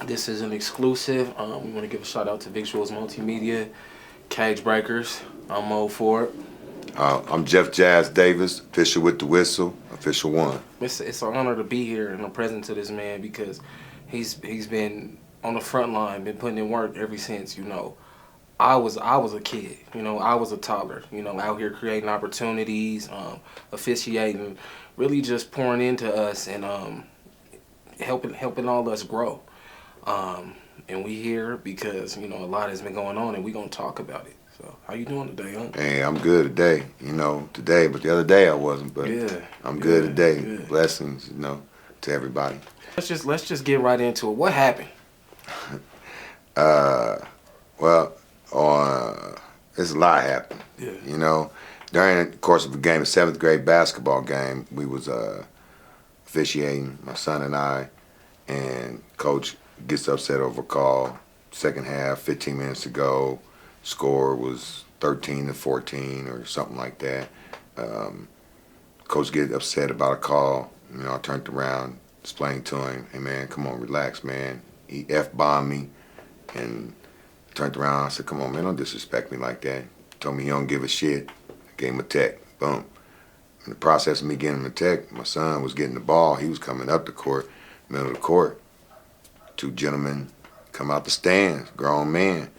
This is an exclusive. We want to give a shout out to Visuals Multimedia, Cage Breakers. I'm Mo Ford. I'm Jeff Jazz Davis, official with the whistle, official one. It's an honor to be here and I'm present to this man because he's been on the front line, been putting in work ever since, I was a kid, I was a toddler, out here creating opportunities, officiating, really just pouring into us and helping all us grow. And we here because, a lot has been going on and we gonna talk about it. So how you doing today, huh? Hey, I'm good today, today, but the other day I wasn't, but Yeah, I'm good today. good. Blessings, to everybody. Let's just get right into it. What happened? Well, there's a lot happened. Yeah. During the course of a game, a 7th grade basketball game, we was officiating, my son and I, and coach gets upset over a call. Second half, 15 minutes to go. Score was 13-14 or something like that. Coach gets upset about a call. I turned around, explained to him, "Hey man, come on, relax, man." He F-bombed me, and turned around. I said, "Come on, man, don't disrespect me like that." Told me he don't give a shit. I gave him a tech. Boom. In the process of me getting him a tech, my son was getting the ball. He was coming up the court, middle of the court. 2 gentlemen come out the stands, grown men,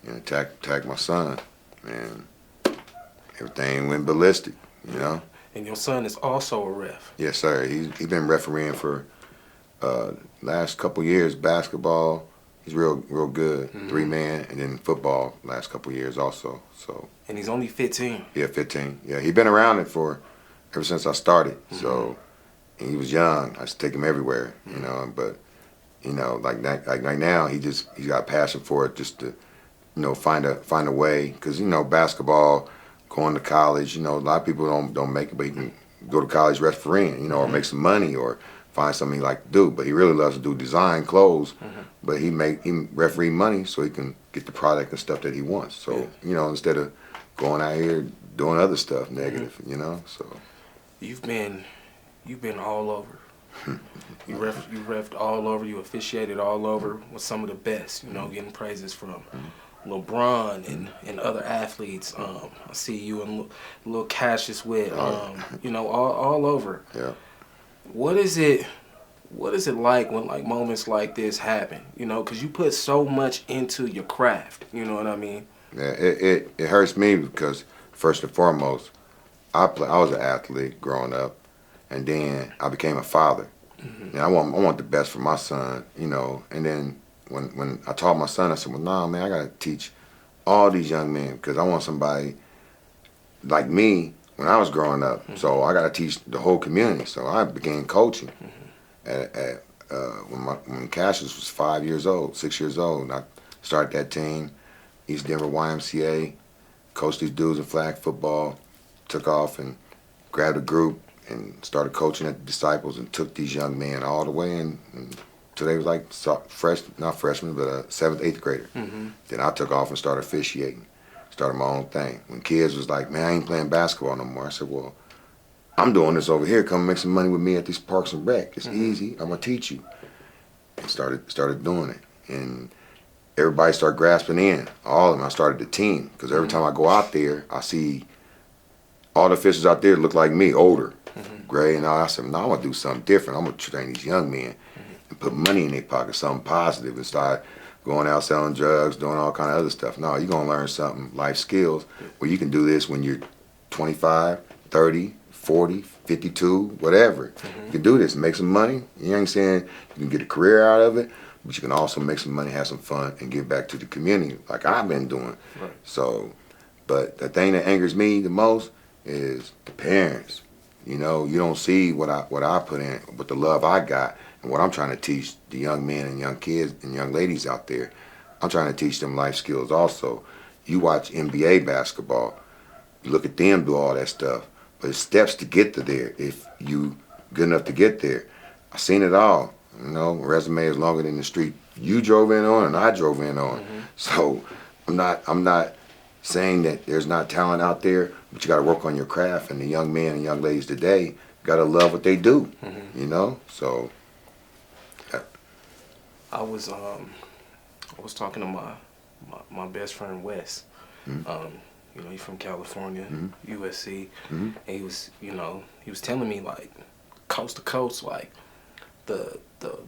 and attack my son. And everything went ballistic, And your son is also a ref. Yes, sir. He's been refereeing for last couple years, basketball. He's real good. 3-man, and then football last couple years also. So. And he's only 15. Yeah, 15. Yeah, he's been around it for ever since I started. So, and he was young. I used to take him everywhere, But like right now, he's got passion for it, just to, find a way. Because basketball, going to college, a lot of people don't make it, but he can go to college refereeing, or make some money, or find something he like to do. But he really loves to do design clothes. But he referee money so he can get the product and stuff that he wants. So instead of going out here doing other stuff negative, So You've been all over. You refed all over. You officiated all over with some of the best. Getting praises from LeBron and other athletes. I see you and Lil Cassius with all over. Yeah. What is it like when moments like this happen? Because you put so much into your craft. You know what I mean? Yeah, it hurts me because first and foremost, I was an athlete growing up, and then I became a father. And I want the best for my son, And then when I taught my son, I said, "Well, nah, man, I gotta teach all these young men because I want somebody like me when I was growing up. So I gotta teach the whole community." So I began coaching when Cassius was 5 years old, 6 years old, and I started that team. East Denver YMCA, coached these dudes in flag football, took off and grabbed a group and started coaching at the Disciples and took these young men all the way in. And today was like not freshmen, but a 7th, 8th grader. Then I took off and started officiating, started my own thing. When kids was like, "Man, I ain't playing basketball no more," I said, "Well, I'm doing this over here. Come make some money with me at these parks and rec. It's easy. I'm gonna teach you." And started doing it. And everybody started grasping in. All of them. I started the team because every time I go out there, I see all the officials out there look like me, older, gray, and all. I said, "No, I'm gonna do something different. I'm gonna train these young men and put money in their pocket, something positive, and start going out selling drugs, doing all kind of other stuff. No, you're gonna learn something, life skills, where you can do this when you're 25, 30, 40, 52, whatever. You can do this and make some money. You ain't saying you can get a career out of it, but you can also make some money, have some fun, and give back to the community like I've been doing." Right. So, but the thing that angers me the most is the parents. You don't see what I put in, with the love I got, and what I'm trying to teach the young men and young kids and young ladies out there. I'm trying to teach them life skills also. You watch NBA basketball, you look at them do all that stuff, but it's steps to get to there if you good enough to get there. I seen it all. Resume is longer than the street you drove in on and I drove in on. So I'm not saying that there's not talent out there, but you got to work on your craft. And the young men and young ladies today got to love what they do. So. I I was talking to my best friend Wes. Mm-hmm. He's from California, Mm-hmm. USC, Mm-hmm. and he was telling me like coast to coast, like the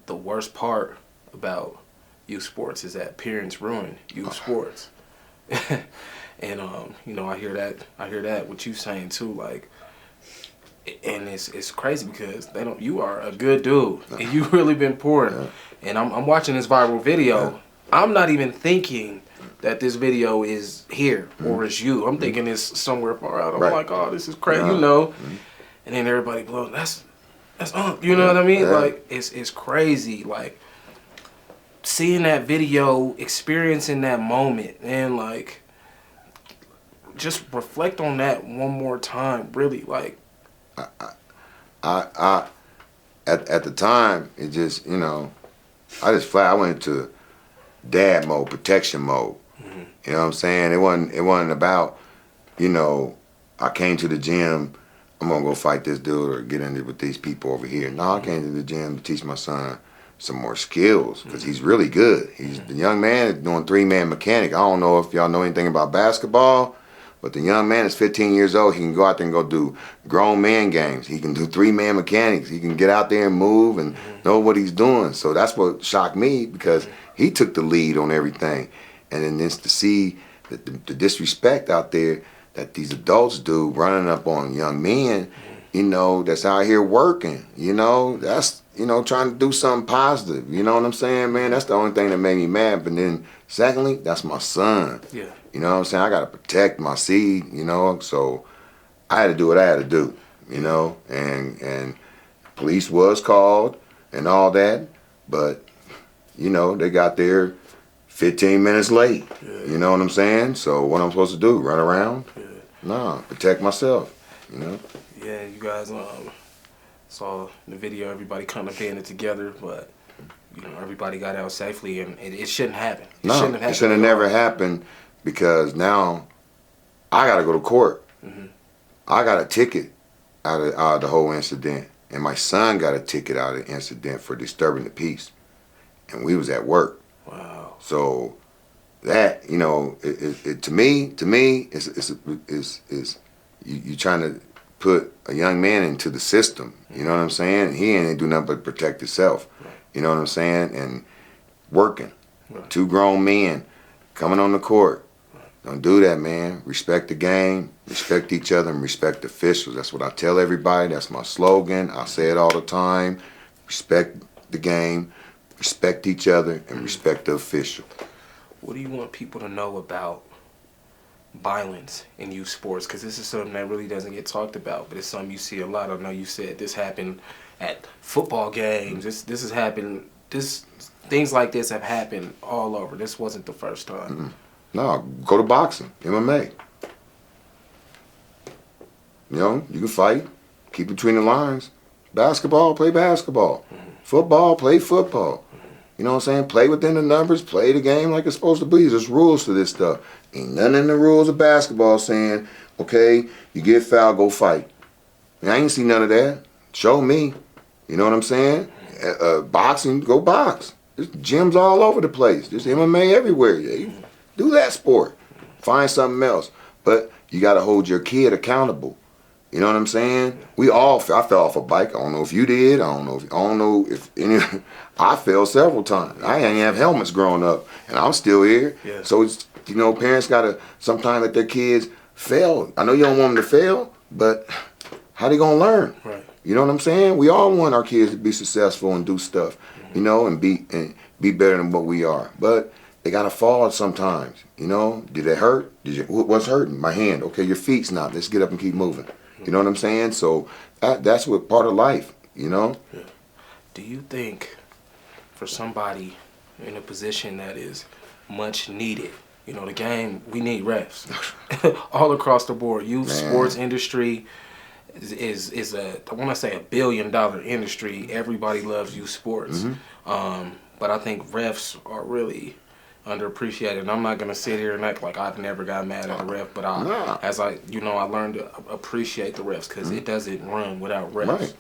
worst part about youth sports is that parents ruin youth sports. And I hear that what you saying too, like, and it's crazy because they don't. You are a good dude, and you really been pouring. Yeah. And I'm watching this viral video. Yeah. I'm not even thinking that this video is here Mm-hmm. or it's you. I'm thinking it's somewhere far out. I'm Right. like, oh, this is crazy, Yeah. Mm-hmm. And then everybody blows. That's you know what I mean? Yeah. Like it's crazy. Like seeing that video, experiencing that moment, and like just reflect on that one more time. Really, like. I at the time, it just, I went into dad mode, protection mode. Mm-hmm. You know what I'm saying? It wasn't about, I came to the gym, I'm gonna go fight this dude or get in it with these people over here. No, I came to the gym to teach my son some more skills because he's really good. He's the young man is doing 3-man mechanic. I don't know if y'all know anything about basketball, but the young man is 15 years old. He can go out there and go do grown man games. He can do 3-man mechanics. He can get out there and move and know what he's doing. So that's what shocked me because he took the lead on everything. And then just to see the disrespect out there that these adults do running up on young men, that's out here working, that's, trying to do something positive. You know what I'm saying, man? That's the only thing that made me mad. But then secondly, that's my son. Yeah. You know what I'm saying? I got to protect my seed, so I had to do what I had to do, and police was called and all that, but, they got there 15 minutes late. Yeah. You know what I'm saying? So what I'm supposed to do, run around? Yeah. Nah, protect myself, Yeah, you guys saw the video, everybody kind of banded together, but everybody got out safely, and it shouldn't happen. It shouldn't have never happened because now I got to go to court. Mm-hmm. I got a ticket out of the whole incident, and my son got a ticket out of the incident for disturbing the peace, and we was at work. Wow. So that to me is you trying to put a young man into the system. You know what I'm saying? He ain't do nothing but protect himself. Right. You know what I'm saying? And working. Right. 2 grown men coming on the court. Right. Don't do that, man. Respect the game, respect each other, and respect officials. That's what I tell everybody. That's my slogan. I say it all the time. Respect the game, respect each other, and respect the official. What do you want people to know about violence in youth sports? Because this is something that really doesn't get talked about, but it's something you see a lot. I know you said this happened at football games. This has happened. Things like this have happened all over. This wasn't the first time. Mm-mm. No, go to boxing, MMA. You can fight, keep between the lines. Basketball, play basketball. Football, play football. You know what I'm saying? Play within the numbers, play the game like it's supposed to be. There's rules to this stuff. Ain't nothing in the rules of basketball saying, okay, you get fouled, go fight. I ain't seen none of that. Show me. You know what I'm saying? Boxing, go box. There's gyms all over the place. There's MMA everywhere. Yeah, do that sport. Find something else. But you got to hold your kid accountable. You know what I'm saying? I fell off a bike. I don't know if you did. I don't know if any. I fell several times. I ain't have helmets growing up, and I'm still here. Yeah. So it's, parents gotta sometimes let their kids fail. I know you don't want them to fail, but how they gonna learn? Right. You know what I'm saying? We all want our kids to be successful and do stuff, and be better than what we are. But they gotta fall sometimes. Did it hurt? What's hurting? My hand. Okay, your feet's not. Let's get up and keep moving. You know what I'm saying? So that's what part of life, Yeah. Do you think for somebody in a position that is much needed, the game, we need refs all across the board. Youth sports industry is I want to say $1 billion industry. Everybody loves youth sports. But I think refs are really underappreciated. And I'm not gonna sit here and act like I've never got mad at a ref, but I learned to appreciate the refs because it doesn't run without refs.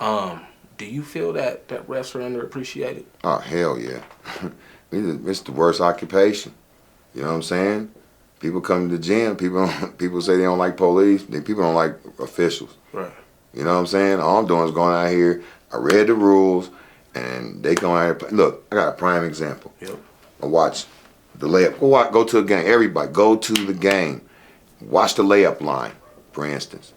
Right. Do you feel that refs are underappreciated? Oh, hell yeah. It's the worst occupation. You know what I'm saying? People come to the gym. People say they don't like police. People don't like officials. Right. You know what I'm saying? All I'm doing is going out here. I read the rules, and they go out here. Look, I got a prime example. Yep. I watch the layup. Go to a game. Everybody, go to the game. Watch the layup line, for instance,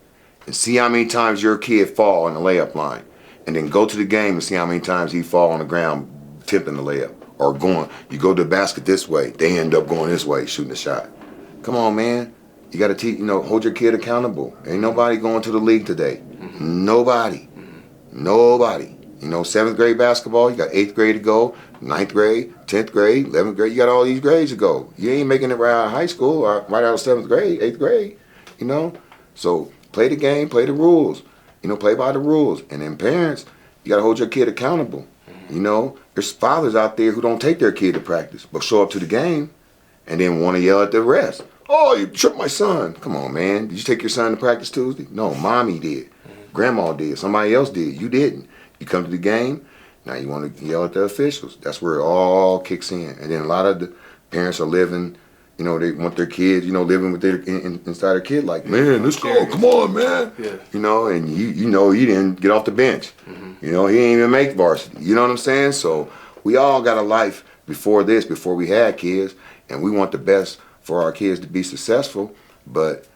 and see how many times your kid fall on the layup line, and then go to the game and see how many times he fall on the ground tipping the layup or going. You go to the basket this way, they end up going this way shooting the shot. Come on, man. You got to teach. Hold your kid accountable. Ain't nobody going to the league today. Nobody. Nobody. 7th grade basketball, you got 8th grade to go, 9th grade, 10th grade, 11th grade, you got all these grades to go. You ain't making it right out of high school or right out of 7th grade, 8th grade, So play the game, play the rules, play by the rules. And then parents, you got to hold your kid accountable. There's fathers out there who don't take their kid to practice, but show up to the game and then want to yell at the refs. Oh, you tripped my son. Come on, man. Did you take your son to practice Tuesday? No, mommy did. Grandma did. Somebody else did. You didn't. You come to the game, now you want to yell at the officials. That's where it all kicks in. And then a lot of the parents are living, they want their kids, living with their inside their kid like, man, let's go, come on, man. Yeah. And he didn't get off the bench. He didn't even make varsity. You know what I'm saying? So we all got a life before we had kids, and we want the best for our kids to be successful, but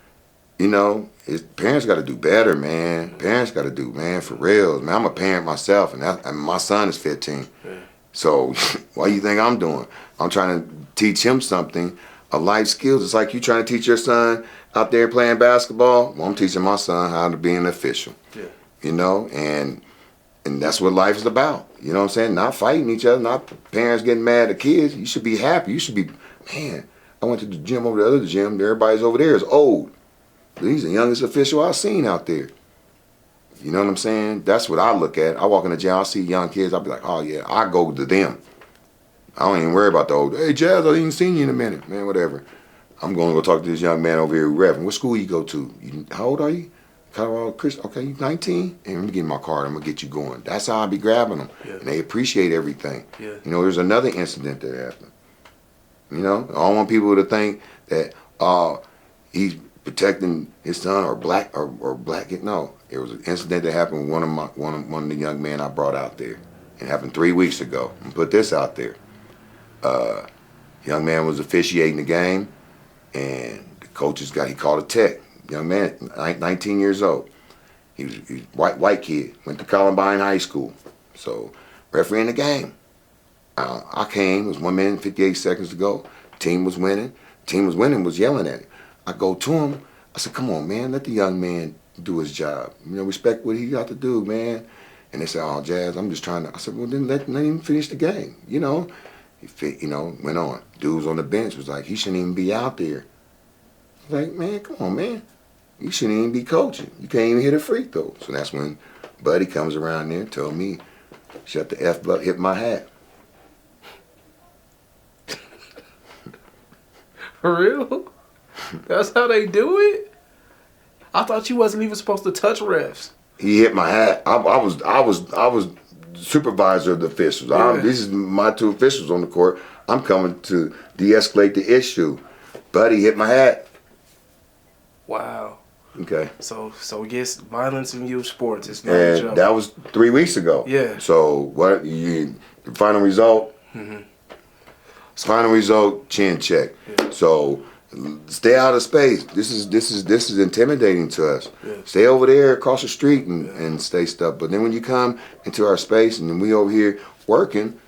parents got to do better, man. Parents got to do, man, for real. Man, I'm a parent myself, and my son is 15. Yeah. So what do you think I'm doing? I'm trying to teach him something, a life skills. It's like you trying to teach your son out there playing basketball. Well, I'm teaching my son how to be an official. Yeah. And that's what life is about. You know what I'm saying? Not fighting each other, not parents getting mad at kids. You should be happy. You should be, man, I went to the gym over the other gym. Everybody's over there is old. He's the youngest official I've seen out there. You know what I'm saying? That's what I look at. I walk in the gym, I see young kids, I'll be like, oh yeah, I go to them. I don't even worry about the old, hey Jazz, I ain't seen you in a minute. Man, whatever. I'm going to go talk to this young man over here who's revving. What school you go to? How old are you? Colorado Christian. Okay, you 19? Hey, let me get in my card. I'm going to get you going. That's how I be grabbing them. Yeah. And they appreciate everything. Yeah. There's another incident that happened. I don't want people to think that, he's protecting his son or black. No, it was an incident that happened with one of the young men I brought out there. It happened 3 weeks ago. And put this out there. Young man was officiating the game, and the coaches he called a tech. Young man, 19 years old. He was white kid. Went to Columbine High School. So refereeing the game. I came. It was 1 minute and 58 seconds to go. Team was winning. Was yelling at him. I go to him. I said, come on, man. Let the young man do his job. Respect what he got to do, man. And they said, oh, Jazz, I'm just trying to. I said, well, then let him finish the game. He went on. Dudes on the bench was like, he shouldn't even be out there. I was like, man, come on, man. You shouldn't even be coaching. You can't even hit a free throw. So that's when Buddy comes around there and told me, shut the F up, hit my hat. For real? That's how they do it? I thought you wasn't even supposed to touch refs. He hit my hat. I was supervisor of the officials. Yeah. These is my two officials on the court. I'm coming to de-escalate the issue. Buddy hit my hat. Wow. Okay. So yes, violence in youth sports is not a joke. And that was 3 weeks ago. Yeah. So the final result? Mm-hmm. Final result, chin check. Yeah. So stay out of space. This is intimidating to us. Yeah. Stay over there across the street and stay stuck. But then when you come into our space and we over here working,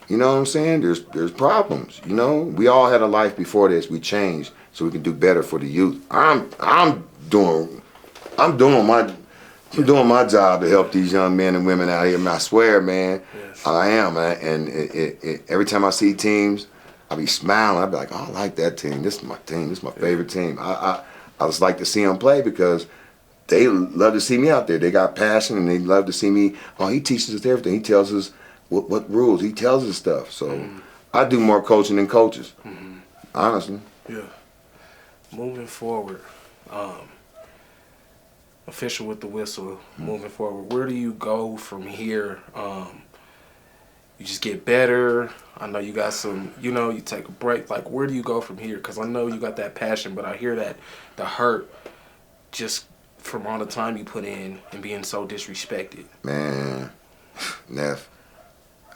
you know what I'm saying? There's problems. We all had a life before this. We changed so we can do better for the youth. I'm doing my job to help these young men and women out here. I swear, man, Yes. I am. And every time I see teams, I be smiling. I be like, oh, I like that team. This is my team. This is my favorite team. I just like to see them play because they love to see me out there. They got passion and they love to see me. Oh, he teaches us everything. He tells us what rules. He tells us stuff. So I do more coaching than coaches, honestly. Yeah. Moving forward, official with the whistle. Moving forward, where do you go from here? you just get better? I know you got some, you take a break. Like, where do you go from here? Because I know you got that passion, but I hear that the hurt just from all the time you put in and being so disrespected. Man, Neff,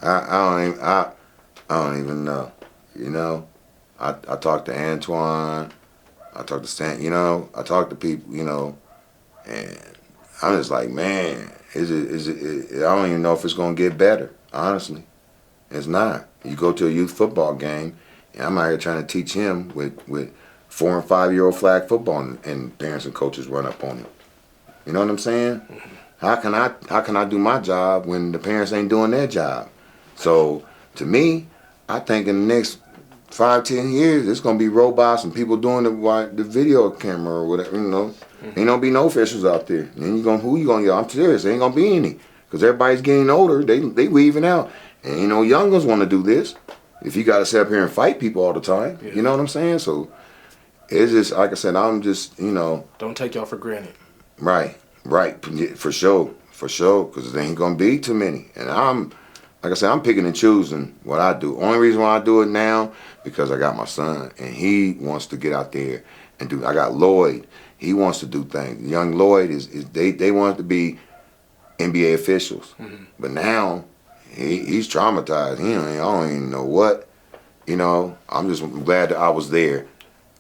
I don't even know. You know, I talk to Antoine, I talk to Stan, I talk to people, and I'm just like, man, I don't even know if it's gonna get better. Honestly, it's not. You go to a youth football game, and I'm out here trying to teach him with 4 and 5 year old flag football, and parents and coaches run up on him. You know what I'm saying? How can I do my job when the parents ain't doing their job? So to me, I think in the next 5, 10 years, it's gonna be robots and people doing the video camera or whatever. Ain't gonna be no officials out there. And who you gonna yell? I'm serious. There ain't gonna be any because everybody's getting older. They leaving out, and young ones want to do this. If you got to sit up here and fight people all the time, Yeah. you know what I'm saying? So it's just like I said. I'm just Don't take y'all for granted. right, right, for sure, because there ain't gonna be too many, and like I said, I'm picking and choosing what I do. Only reason why I do it now because I got my son and he wants to get out there and do. I got Lloyd. He wants to do things. Young Lloyd they want to be NBA officials, but now he's traumatized. I don't even know what. I'm just glad that I was there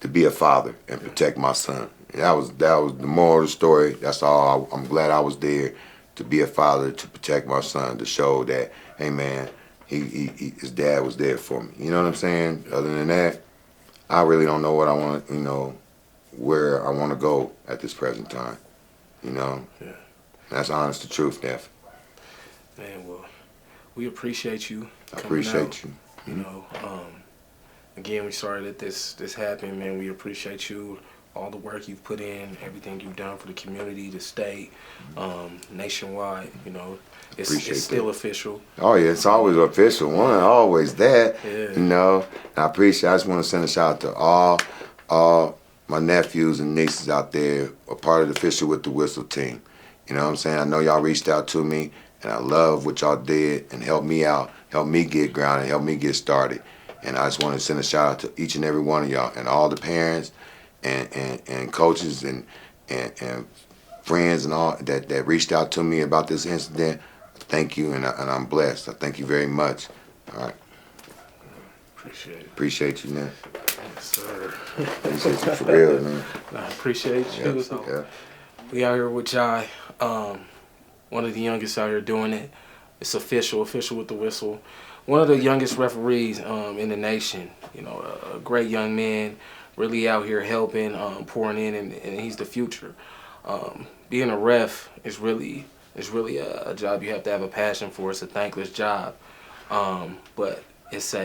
to be a father and protect my son. That was the moral of the story. That's all. I'm glad I was there to be a father to protect my son, to show that, hey man, his dad was there for me. You know what I'm saying? Other than that, I really don't know what I want. Where I want to go at this present time. Yeah. That's honest the truth, Neff. Man, well, we appreciate you I coming appreciate out. you. Again, we're sorry that this happened, man. We appreciate you, all the work you've put in, everything you've done for the community, the state, nationwide. It's Appreciate still that. official. Oh yeah, it's always official. One, always that. Yeah. I appreciate. I just want to send a shout out to all my nephews and nieces out there, a part of the Official with the Whistle team. You know what I'm saying? I know y'all reached out to me, and I love what y'all did and helped me out, helped me get grounded, helped me get started. And I just want to send a shout out to each and every one of y'all and all the parents and coaches and friends and all that reached out to me about this incident. Thank you, and I'm blessed. I thank you very much. All right. Appreciate it. Appreciate you, man. Yes, sir. Appreciate you for real, man. I appreciate you. Yep. We out here with Jai, one of the youngest out here doing it. It's official with the whistle. One of the youngest referees in the nation. A great young man, really out here helping, pouring in, and he's the future. Being a ref is really a job you have to have a passion for. It's a thankless job, but it's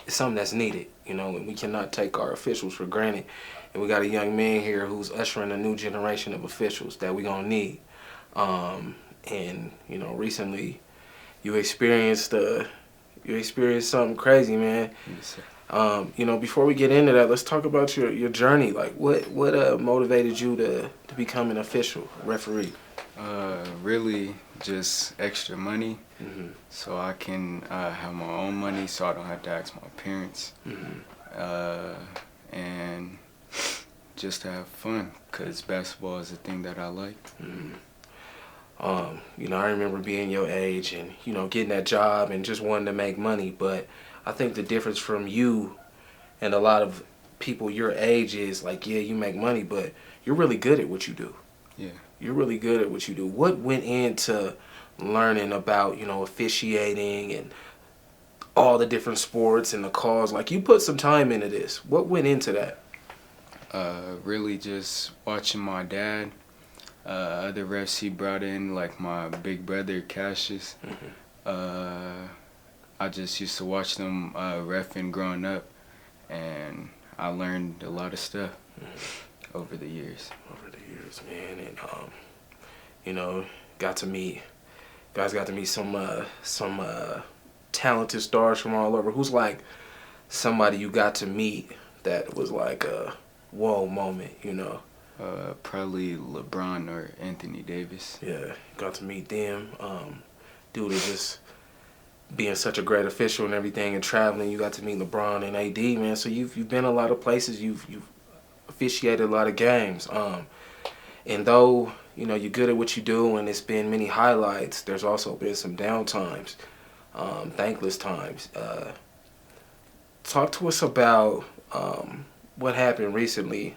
something that's needed. And we cannot take our officials for granted. And we got a young man here who's ushering a new generation of officials that we gonna need. And recently you experienced something crazy, man. Yes, sir. Before we get into that, let's talk about your journey. Like, what motivated you to become an official referee? Really just extra money, Mm-hmm. so I can have my own money, so I don't have to ask my parents, Mm-hmm. and just to have fun, because basketball is a thing that I like. Mm-hmm. I remember being your age and, getting that job and just wanting to make money. But I think the difference from you and a lot of people your age is like, yeah, you make money, but you're really good at what you do. Yeah. You're really good at what you do. What went into learning about, officiating and all the different sports and the calls? Like, you put some time into this. What went into that? Really just watching my dad, other refs he brought in, like my big brother Cassius. I just used to watch them reffing growing up, and I learned a lot of stuff over the years. Over the years, man, and got to meet some talented stars from all over. Who's like somebody you got to meet that was like a whoa moment, Probably LeBron or Anthony Davis. Yeah, got to meet them. Dude is just being such a great official and everything, and traveling. You got to meet LeBron and AD, man. So you've been a lot of places. You've officiated a lot of games. And though you're good at what you do, and it's been many highlights, there's also been some down times, thankless times. Talk to us about what happened recently.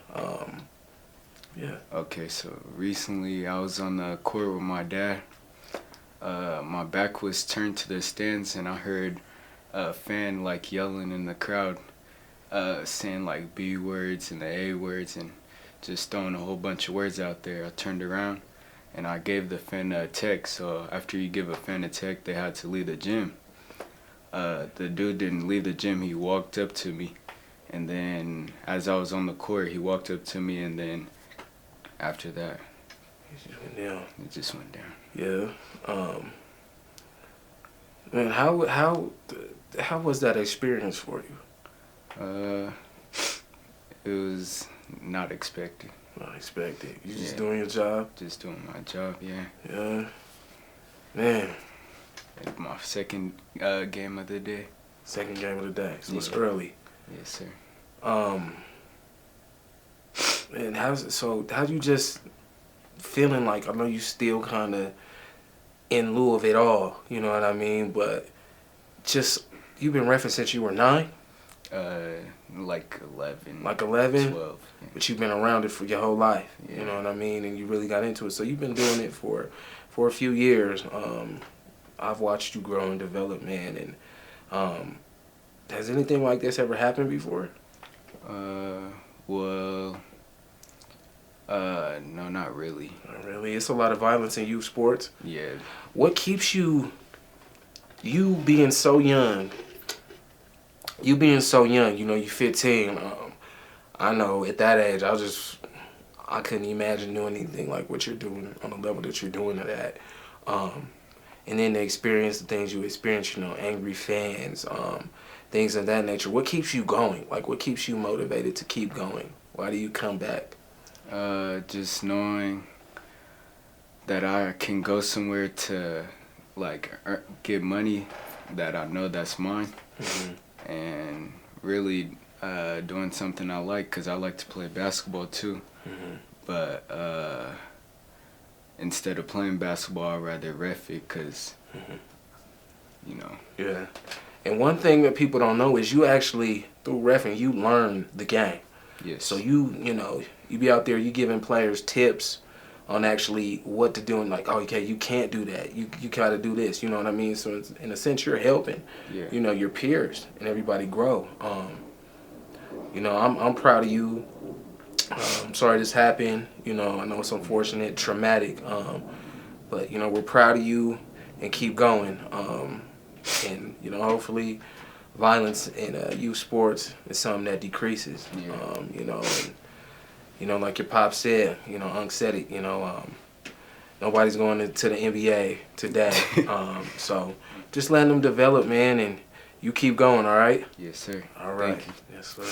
Yeah. Okay, so recently I was on the court with my dad. My back was turned to the stands, and I heard a fan like yelling in the crowd, saying like B words and the A words, and just throwing a whole bunch of words out there. I turned around and I gave the fan a tech. So after you give a fan a tech, they had to leave the gym. The dude didn't leave the gym. He walked up to me, and then as I was on the court, he walked up to me, and then after that, It just went down. it just went down. Yeah. Man, how was that experience for you? It was not expected. Not expected. You just Yeah. doing your job. Just doing my job, yeah. Yeah. Man, And my second game of the day. second game of the day. So it's Yeah. early. Yes, sir. And how you just feeling like, I know you still kind of in lieu of it all, you know what I mean? But just, you've been reffing since you were 9? Like 11. Like 11? 12. Yeah. But you've been around it for your whole life, you Yeah. know what I mean? And you really got into it. So you've been doing it for a few years. I've watched you grow and develop, man. And has anything like this ever happened before? Well, no, not really. Not really. It's a lot of violence in youth sports. Yeah. What keeps you being so young? You being so young, you're 15. I know at that age, I couldn't imagine doing anything like what you're doing on the level that you're doing it at. And then to experience the things you experience, angry fans, things of that nature. What keeps you going? Like, what keeps you motivated to keep going? Why do you come back? Just knowing that I can go somewhere to like get money that I know that's mine, and really doing something I like, because I like to play basketball too. But instead of playing basketball, I'd rather ref it, because Yeah. And one thing that people don't know is you actually, through reffing, you learn the game. Yes. So you be out there, you giving players tips on actually what to do, and like, oh, okay, you can't do that. You gotta do this. You know what I mean? So it's, in a sense, you're helping. Yeah. Your peers and everybody grow. I'm proud of you. I'm sorry this happened. I know it's unfortunate, traumatic. But we're proud of you, and keep going. And hopefully, violence in youth sports is something that decreases. Yeah. And like your pop said, Unc said it. Nobody's going to the NBA today. So just letting them develop, man, and you keep going. All right. Yes, sir. All right. Thank you. Yes, sir.